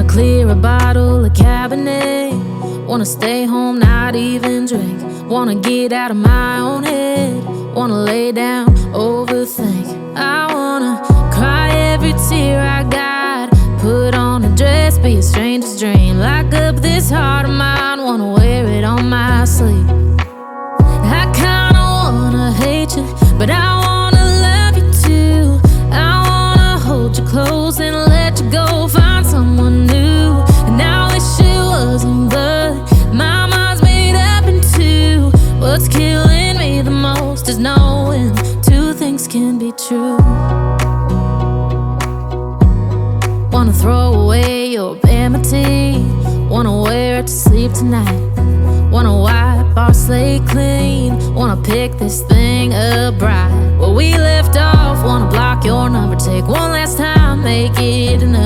clear a bottle of Cabernet. Wanna stay home, not even drink. Wanna get out of my own head. Wanna lay down, overthink. I wanna cry every tear I got. Put on a dress, be a stranger's dream. Lock up this heart of mine, wanna wear it on my sleeve. I kinda wanna hate you, but I wanna love you too. I wanna hold you close and let you go, find someone new. And I wish it wasn't, but my mind's made up in two. What's killing me the most is knowing two things can be true. Wanna throw away your vanity. Wanna wear it to sleep tonight. Wanna wipe our slate clean. Wanna pick this thing up right where we left off. Wanna block your number, take one last time, make it enough.